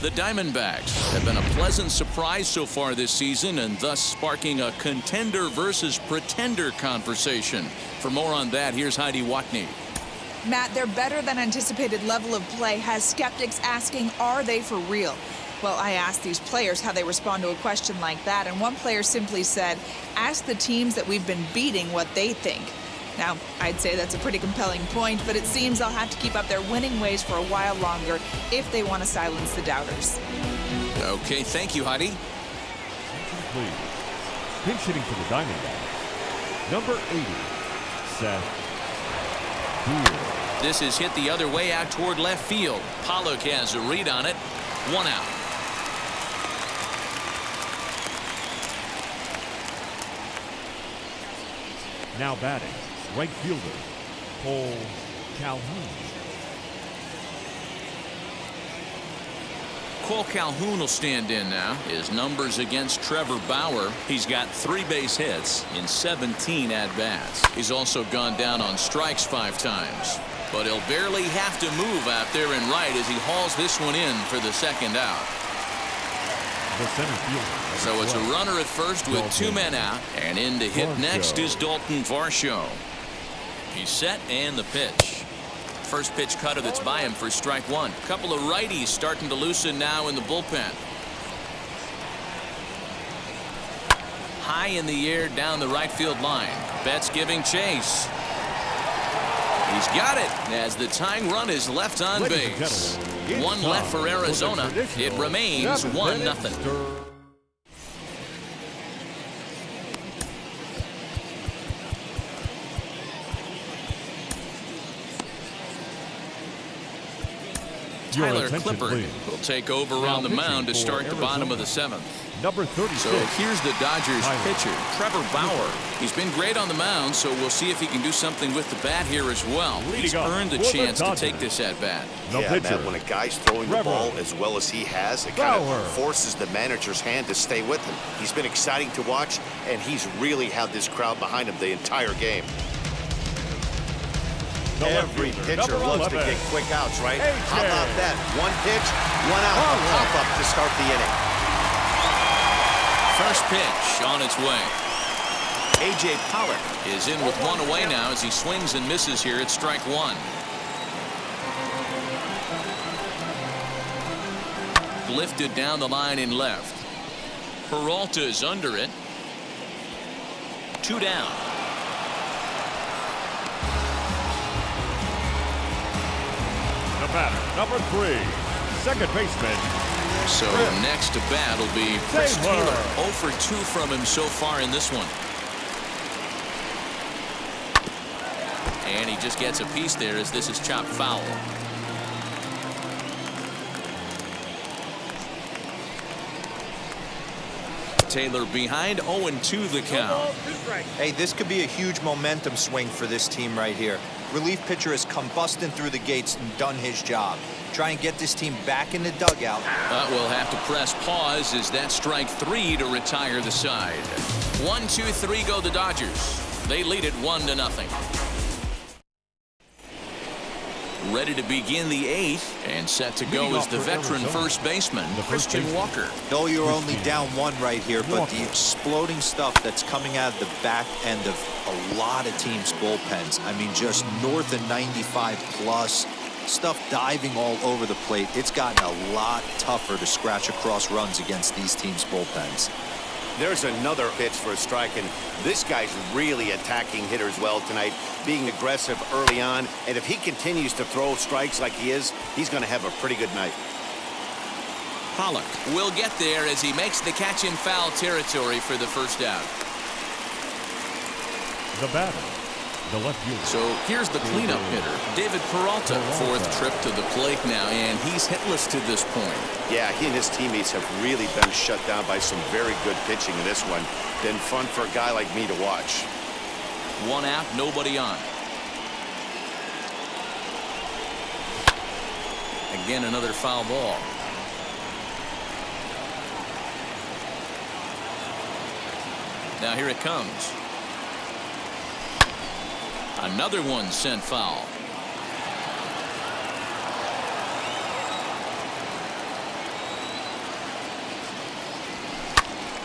The Diamondbacks have been a pleasant surprise so far this season and thus sparking a contender versus pretender conversation. For more on that, here's Heidi Watney. Matt, their better than anticipated level of play has skeptics asking, are they for real? Well, I asked these players how they respond to a question like that, and one player simply said, ask the teams that we've been beating what they think. Now, I'd say that's a pretty compelling point, but it seems they'll have to keep up their winning ways for a while longer if they want to silence the doubters. Okay, thank you, Heidi. Please. Pinch hitting for the Diamondbacks. Number 80, Seth Beer. This is hit the other way out toward left field. Pollock has a read on it. 1 out. Now batting, right fielder, Cole Calhoun. Cole Calhoun will stand in now. His numbers against Trevor Bauer. He's got 3 base hits in 17 at-bats. He's also gone down on strikes 5 times. But he'll barely have to move out there in right as he hauls this one in for the 2nd out. The center fielder. So it's a runner at first with 2 men out, and in to hit next is Dalton Varsho. He's set and the pitch. First pitch cutter that's by him for strike 1. Couple of righties starting to loosen now in the bullpen. High in the air down the right field line. Betts giving chase. He's got it as the tying run is left on base. 1 left for Arizona. It remains 1-0. Tyler Clippard will take over on the mound to start the bottom of the 7th. Number 36. So here's the Dodgers pitcher, Trevor Bauer. He's been great on the mound, so we'll see if he can do something with the bat here as well. He's earned the chance to take this at bat. Yeah, Matt, when a guy's throwing the ball as well as he has, it kind of forces the manager's hand to stay with him. He's been exciting to watch, and he's really had this crowd behind him the entire game. Every pitcher loves to get quick outs, right? How about that? 1 pitch, 1 out, a pop-up to start the inning. First pitch on its way. A.J. Pollock is in with 1 away now as he swings and misses here at strike 1. Lifted down the line in left. Peralta's under it. 2 down. The batter, number 3, second baseman. So next to bat will be Chris Taylor. 0 for 2 from him so far in this one. And he just gets a piece there as this is chopped foul. Taylor behind, 0-2 the count. Hey, this could be a huge momentum swing for this team right here. Relief pitcher has come busting through the gates and done his job. Try and get this team back in the dugout. We'll have to press pause as that strike 3 to retire the side. 1, 2, 3 go the Dodgers. They lead it 1-0. Ready to begin the 8th and set to go is the veteran first baseman, Christian Walker. No, you're only down 1 right here, but the exploding stuff that's coming out of the back end of a lot of teams' bullpens. I mean, just north of 95 plus. Stuff diving all over the plate. It's gotten a lot tougher to scratch across runs against these teams' bullpens. There's another pitch for a strike, and this guy's really attacking hitters well tonight, being aggressive early on, and if he continues to throw strikes like he is, he's going to have a pretty good night. Pollock will get there as he makes the catch in foul territory for the first out. The batter, the left fielder. So here's the cleanup hitter, David Peralta. 4th trip to the plate now, and he's hitless to this point. Yeah, he and his teammates have really been shut down by some very good pitching in this one. Been fun for a guy like me to watch. 1 out, nobody on. Again, another foul ball. Now here it comes. Another one sent foul.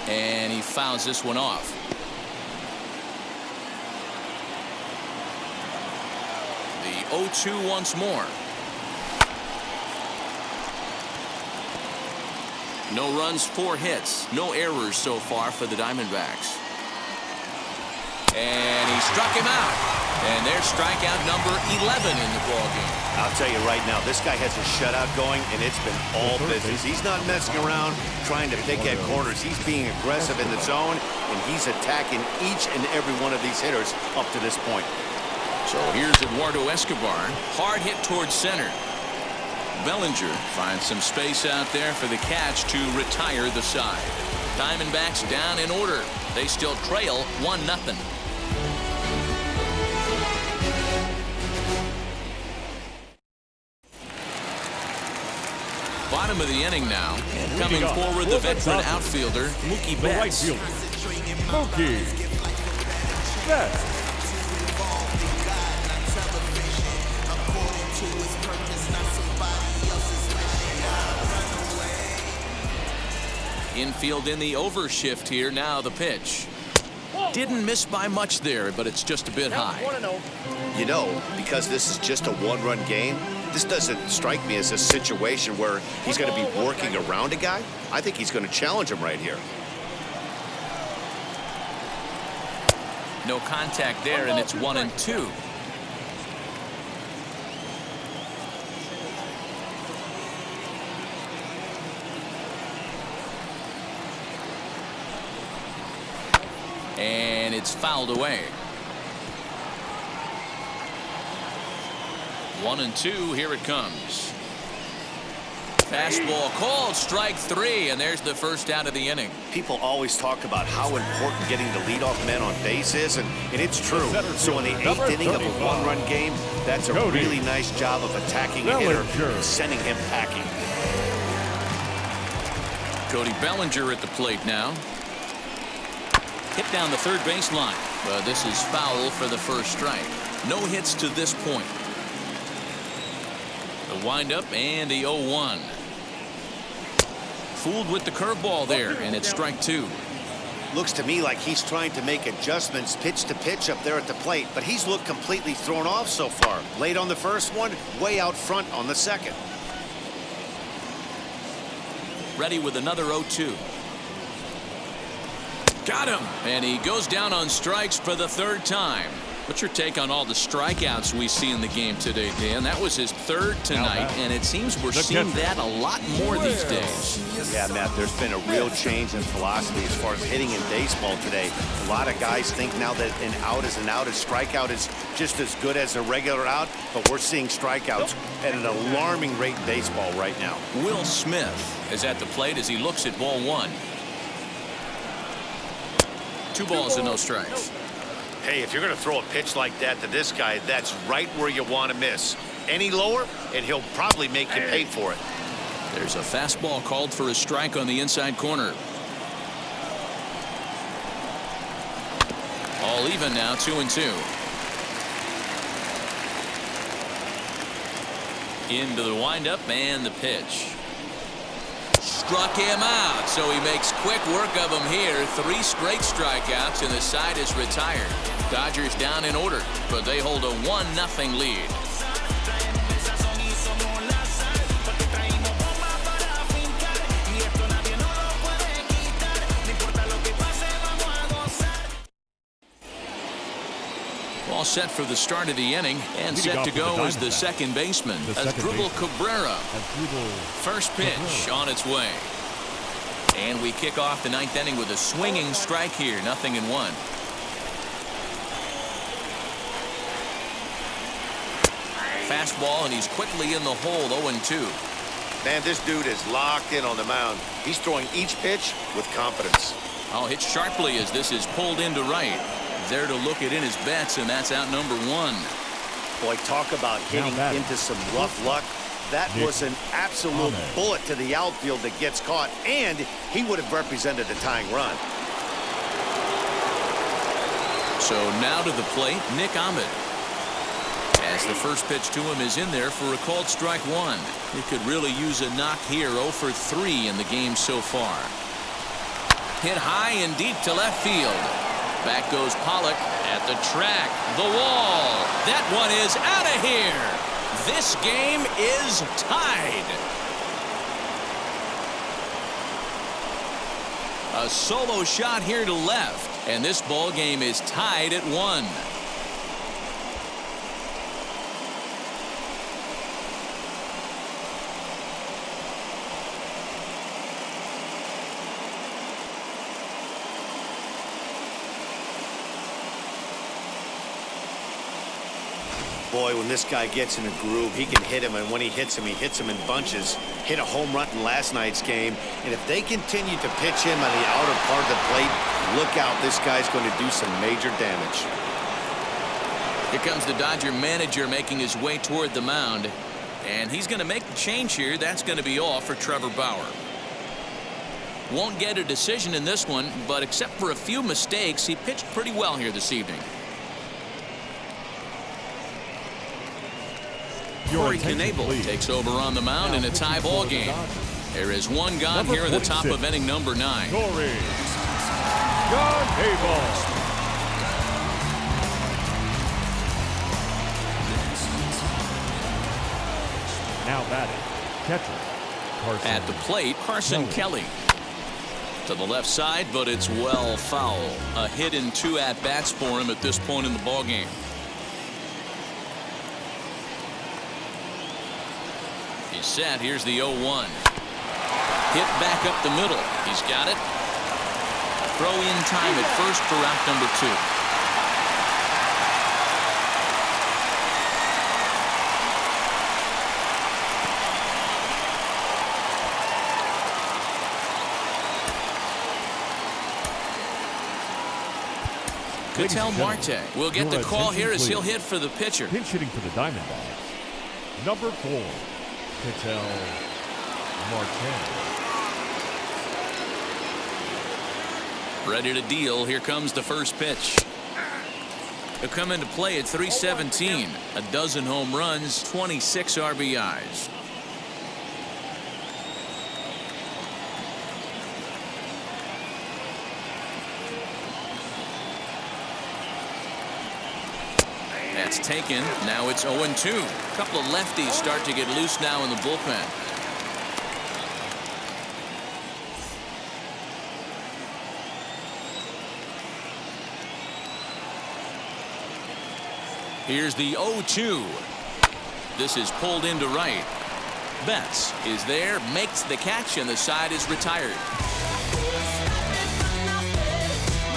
And he fouls this one off. The 0-2 once more. No runs, 4 hits, no errors so far for the Diamondbacks. And he struck him out. And there's strikeout number 11 in the ballgame. I'll tell you right now, this guy has a shutout going, and it's been all business. He's not messing around trying to pick at corners. He's being aggressive in the zone, and he's attacking each and every one of these hitters up to this point. So here's Eduardo Escobar. Hard hit towards center. Bellinger finds some space out there for the catch to retire the side. Diamondbacks down in order. They still trail 1-0. Bottom of the inning now. And coming forward, the veteran outfielder, Mookie The right Betts. fielder, Mookie Betts. Infield in the overshift here. Now the pitch. Didn't miss by much there, but it's just a bit high. You know, because this is just a one-run game, this doesn't strike me as a situation where he's going to be working around a guy. I think he's going to challenge him right here. No contact there, and it's 1-2. And it's fouled away. 1-2. Here it comes. Fastball called, strike 3, and there's the first out of the inning. People always talk about how important getting the leadoff man on base is, and it's true. So in the 8th inning of a one-run game, that's a really nice job of attacking a hitter and sending him packing. Cody Bellinger at the plate now. Hit down the third baseline, but this is foul for the first strike. No hits to this point. The windup and the 0-1. Fooled with the curveball there, and it's strike 2. Looks to me like he's trying to make adjustments pitch to pitch up there at the plate, but he's looked completely thrown off so far. Late on the first one, way out front on the second. Ready with another 0-2. Got him, and he goes down on strikes for the 3rd time. What's your take on all the strikeouts we see in the game today, Dan? That was his 3rd tonight, and it seems we're seeing that a lot more these days. Yeah, Matt, there's been a real change in philosophy as far as hitting in baseball today. A lot of guys think now that an out is an out, a strikeout is just as good as a regular out, but we're seeing strikeouts at an alarming rate in baseball right now. Will Smith is at the plate as he looks at ball 1. 2 balls and no strikes. Hey, if you're going to throw a pitch like that to this guy, that's right where you want to miss. Any lower, and he'll probably make you pay for it. There's a fastball called for a strike on the inside corner. All even now, 2-2. Into the windup and the pitch. Struck him out, so he makes quick work of him here. 3 straight strikeouts, and the side is retired. Dodgers down in order, but they hold a 1-0 lead. All set for the start of the inning, and set to go is the second baseman, Asdrubal Cabrera. First pitch on its way. And we kick off the 9th inning with a swinging strike here, 0-1. Fastball, and he's quickly in the hole, 0-2. Man, this dude is locked in on the mound. He's throwing each pitch with confidence. Oh, hit sharply as this is pulled into right. There to look it in his bets, and that's out number 1. Boy, talk about hitting into some rough luck. That was an absolute bullet to the outfield that gets caught, and he would have represented a tying run. So now to the plate, Nick Ahmed. As the first pitch to him is in there for a called strike 1. He could really use a knock here. 0 for 3 in the game so far. hit high and deep to left field. Back goes Pollock at the track. The wall. That one is out of here. This game is tied. A solo shot here to left, and this ball game is tied at 1. Boy, when this guy gets in a groove, he can hit him, and when he hits him in bunches. Hit a home run in last night's game, and if they continue to pitch him on the outer part of the plate, look out, this guy's going to do some major damage. Here comes the Dodger manager making his way toward the mound, and he's going to make the change here. That's going to be all for Trevor Bauer. Won't get a decision in this one, but except for a few mistakes, he pitched pretty well here this evening. Corey Knebel takes over on the mound in a tie ball game. There is one gone here in the top of inning number 9. Corey Knebel. Now batting, catcher Carson. At the plate, Carson Kelly. To the left side, but it's well foul. A hit and 2 at-bats for him at this point in the ball game. He's set. Here's the 0-1. Hit back up the middle. He's got it. Throw in time at first for out number 2. Ketel Marte will get the call here as he'll hit for the pitcher. Pinch hitting for the Diamondbacks. Number 4, Ketel Marte. Ready to deal. Here comes the first pitch. He'll come into play at 317. A dozen home runs, 26 RBIs. That's taken. Now it's 0-2. A couple of lefties start to get loose now in the bullpen. Here's the 0-2. This is pulled into right. Betts is there, makes the catch, and the side is retired.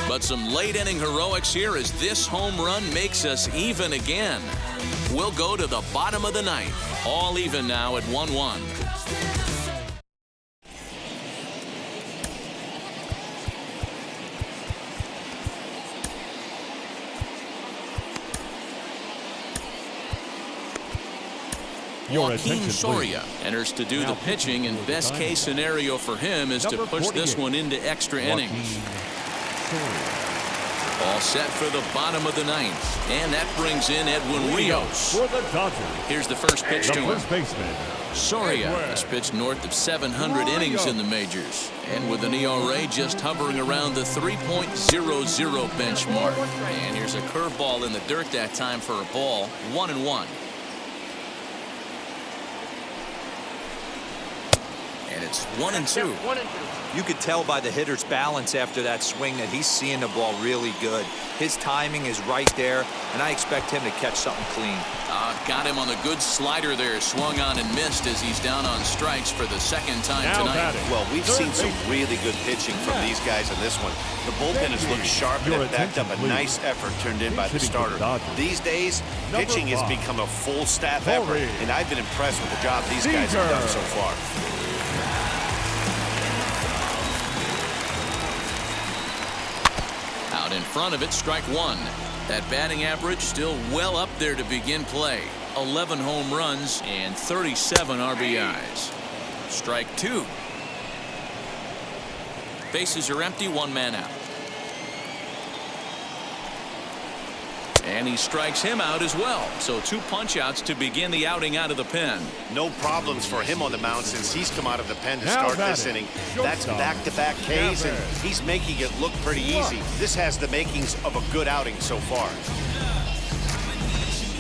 But some late-inning heroics here as this home run makes us even again. We'll go to the bottom of the ninth. All even now at 1-1. Joaquin Soria enters to do the pitching, and best case scenario for him is to push this one into extra innings. All set for the bottom of the ninth, and that brings in Edwin Rios. For the Dodgers. Here's the first pitch to him. Baseman. Soria has pitched north of 700 innings in the majors, and with an ERA just hovering around the 3.00 benchmark. And here's a curveball in the dirt that time for a ball. 1-1. And it's 1-2. You could tell by the hitter's balance after that swing that he's seeing the ball really good. His timing is right there, and I expect him to catch something clean. Got him on the good slider there. Swung on and missed as he's down on strikes for the second time tonight. Well, we've seen some really good pitching from these guys in this one. The bullpen has looked sharp and it backed up a nice effort turned in by the starter. These days, pitching has become a full staff effort, and I've been impressed with the job these guys have done so far. Out in front of it, strike one. That batting average still well up there to begin play. 11 home runs and 37 RBIs. Strike two. Bases are empty, one man out. And he strikes him out as well. So 2 punch-outs to begin the outing out of the pen. No problems for him on the mound since he's come out of the pen to Now start this batting, inning. That's back-to-back Ks, and he's making it look pretty easy. This has the makings of a good outing so far.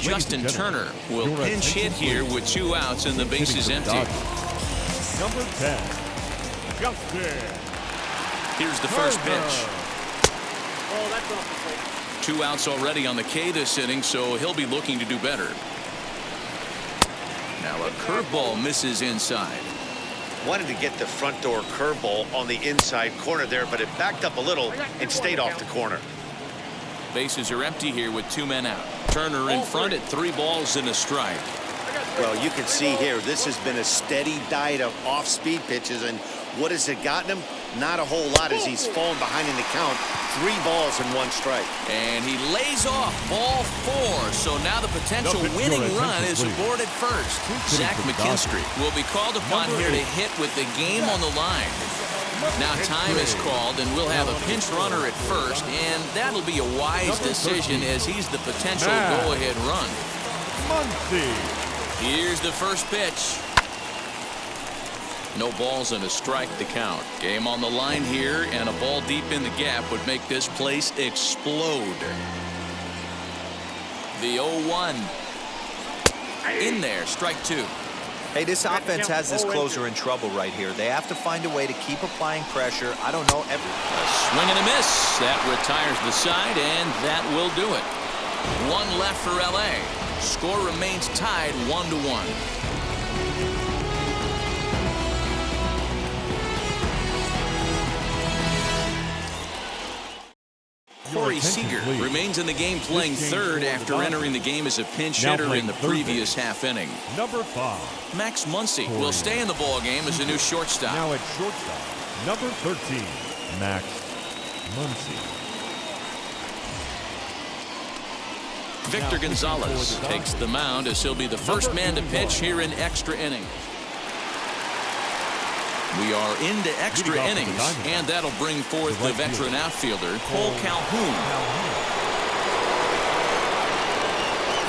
Justin Turner will your pinch hit attention, here with 2 outs and the bases Hitting for empty. Dodgers. Number 10, Justin. Here's the first pitch. Oh, that's off the plate. 2 outs already on the K this inning, so he'll be looking to do better. Now a curveball misses inside. Wanted to get the front door curveball on the inside corner there, but it backed up a little and stayed off the corner. Bases are empty here with 2 men out. Turner in front at 3 balls and a strike. Well, you can see here, this has been a steady diet of off-speed pitches, and what has it gotten him? Not a whole lot as he's fallen behind in the count. 3 balls and 1 strike. And he lays off ball 4. So now the potential winning run is aboard at first. Zach McKinstry will be called upon here to hit with the game on the line. Now time is called, and we'll have a pinch runner at first, and that'll be a wise decision as he's the potential go-ahead run. Here's the first pitch. No balls and a strike to count. Game on the line here, and a ball deep in the gap would make this place explode. The 0-1. In there, strike 2. Hey, this offense has this closer in trouble right here. They have to find a way to keep applying pressure. I don't know. A swing and a miss. That retires the side, and that will do it. 1 left for L.A. Score remains tied 1-1. Corey Seager remains in the game playing third after entering the game as a pinch hitter in the previous half inning. Number 5. Max Muncy will stay in the ball game as a new shortstop. Now at shortstop, number 13, Max Muncy. Victor Gonzalez takes the mound as he'll be the first man to pitch here in extra innings. We are into extra innings, and that'll bring forth the veteran outfielder, Cole Calhoun.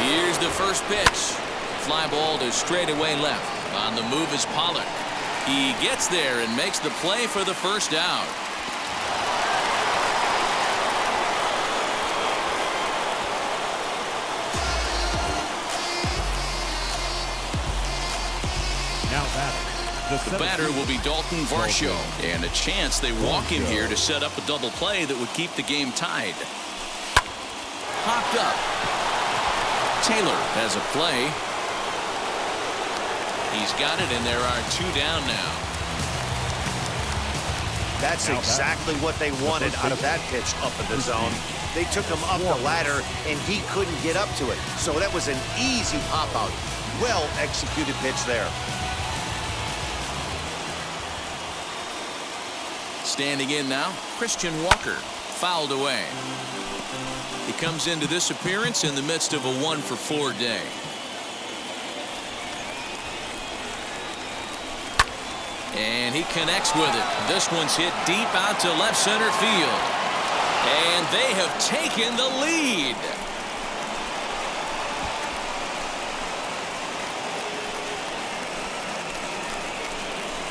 Here's the first pitch. Fly ball to straightaway left. On the move is Pollock. He gets there and makes the play for the first out. Now batting. The batter will be Dalton Varsho, and a chance they walk him here to set up a double play that would keep the game tied. Popped up. Taylor has a play. He's got it, and there are 2 down now. That's exactly what they wanted out of that pitch up in the zone. They took him up the ladder, and he couldn't get up to it. So that was an easy pop-out. Well-executed pitch there. Standing in now, Christian Walker, fouled away. He comes into this appearance in the midst of a 1-for-4 day. And he connects with it. This one's hit deep out to left center field. And they have taken the lead.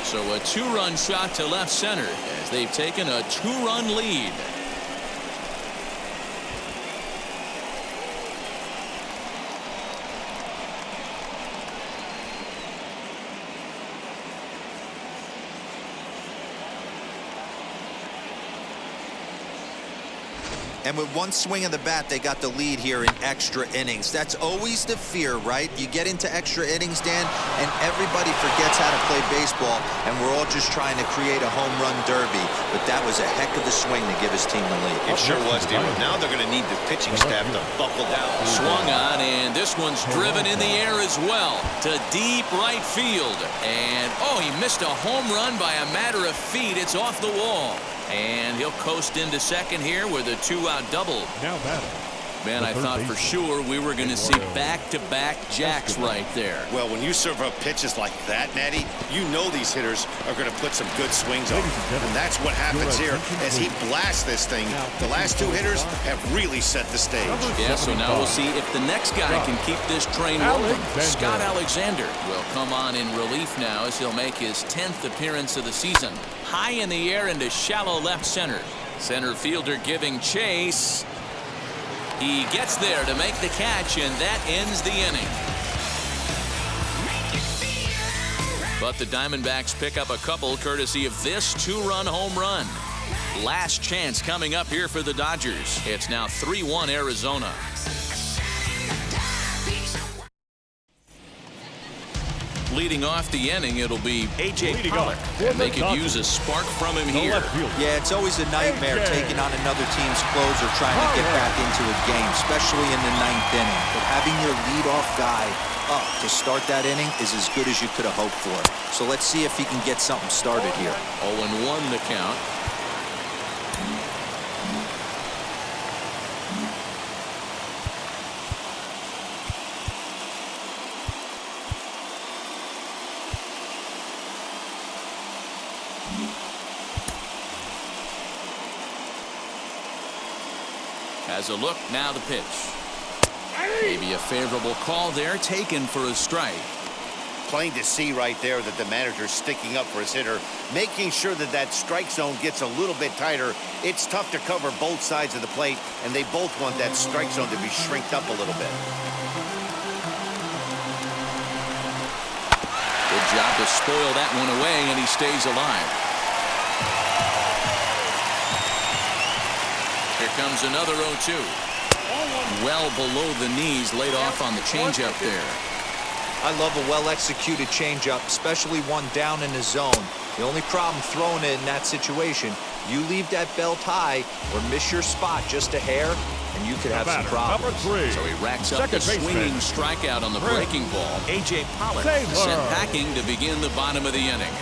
So a 2-run shot to left center as they've taken a 2-run lead. And with 1 swing of the bat, they got the lead here in extra innings. That's always the fear, right? You get into extra innings, Dan, and everybody forgets how to play baseball, and we're all just trying to create a home run derby. But that was a heck of a swing to give his team the lead. It sure was, Steve. Now they're going to need the pitching staff to buckle down. Swung on, and this one's driven in the air as well to deep right field. And, oh, he missed a home run by a matter of feet. It's off the wall. And he'll coast into second here with a 2-out double. Now batting, Man, I thought for sure we were going to see back-to-back jacks right there. Well, when you serve up pitches like that, Matty, you know these hitters are going to put some good swings on. And that's what happens here as he blasts this thing. The last two hitters have really set the stage. Yeah, so now we'll see if the next guy can keep this train rolling. Scott Alexander will come on in relief now as he'll make his 10th appearance of the season. High in the air into shallow left center. Center fielder giving chase. He gets there to make the catch, and that ends the inning. But the Diamondbacks pick up a couple courtesy of this two-run home run. Last chance coming up here for the Dodgers. It's now 3-1 Arizona. Leading off the inning, it'll be A.J. Pollock. And they could use a spark from him here. Yeah, it's always a nightmare taking on another team's closer trying to get back into a game, especially in the 9th inning. But having your leadoff guy up to start that inning is as good as you could have hoped for. So let's see if he can get something started here. 0-1 the count. Has a look, now the pitch. Maybe a favorable call there, taken for a strike. Plain to see right there that the manager's sticking up for his hitter, making sure that that strike zone gets a little bit tighter. It's tough to cover both sides of the plate, and they both want that strike zone to be shrinked up a little bit. Good job to spoil that one away, and he stays alive. Here comes another 0-2. Well below the knees, laid off on the changeup there. I love a well-executed changeup, especially one down in the zone. The only problem throwing it in that situation, you leave that belt high or miss your spot just a hair, and you could have some problems. So he racks up the swinging strikeout on the breaking ball. A.J. Pollock sent packing to begin the bottom of the inning.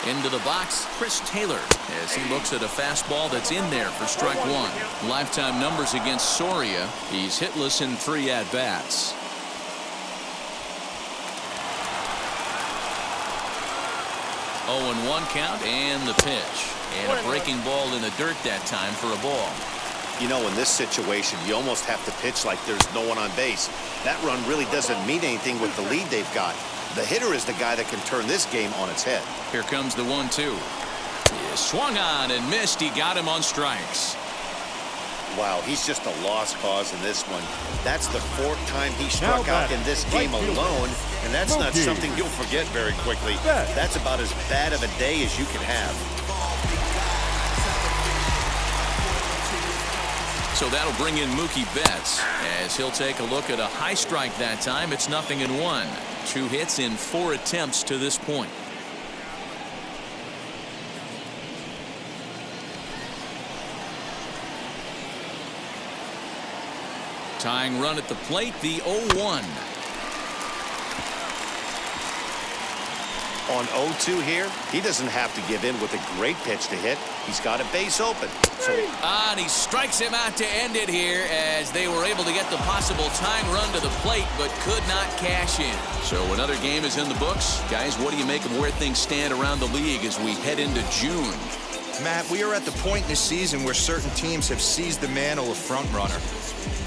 Into the box, Chris Taylor, as he looks at a fastball that's in there for strike one. Lifetime numbers against Soria. He's hitless in 3 at-bats. Oh, 0-1 count and the pitch. And a breaking ball in the dirt that time for a ball. You know, in this situation, you almost have to pitch like there's no one on base. That run really doesn't mean anything with the lead they've got. The hitter is the guy that can turn this game on its head. Here comes the 1-2. He swung on and missed. He got him on strikes. Wow, he's just a lost cause in this one. That's the 4th time he struck out in this game alone, and that's not something you'll forget very quickly. That's about as bad of a day as you can have. So that'll bring in Mookie Betts as he'll take a look at a high strike that time. It's 0-1. 2 hits in 4 attempts to this point. Tying run at the plate, the 0-1. On 0-2 here, he doesn't have to give in with a great pitch to hit. He's got a base open. And he strikes him out to end it here as they were able to get the possible tying run to the plate but could not cash in. So another game is in the books. Guys, what do you make of where things stand around the league as we head into June? Matt, we are at the point in the season where certain teams have seized the mantle of front runner.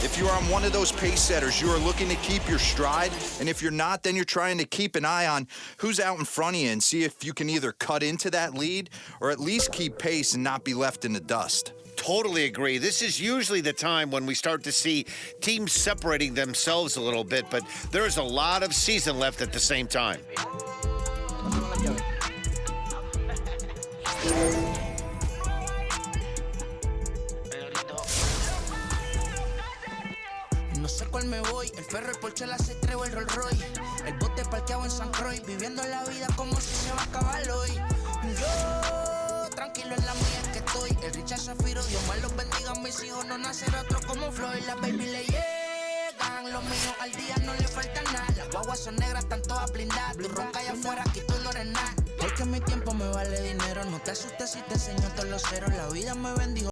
If you're on one of those pace setters, you are looking to keep your stride, and if you're not, then you're trying to keep an eye on who's out in front of you and see if you can either cut into that lead or at least keep pace and not be left in the dust. Totally agree. This is usually the time when we start to see teams separating themselves a little bit, but there's a lot of season left at the same time. No sé cuál me voy, el ferro, el Porsche, la C3 o el Rolls Royce. El bote parqueado en San Croix, viviendo la vida como si se va a acabar hoy. Yo, tranquilo en la mía que estoy. El Richard Zafiro, Dios más los bendiga, mis hijos no nacerá otro como Floyd. Las baby le llegan, los míos al día no le falta nada. Las guaguas son negras, están todas blindadas. Tu ronca allá afuera, aquí tú no eres nada. Es que mi tiempo me vale dinero, no te asustes si te enseño todos los ceros. La vida me bendijo.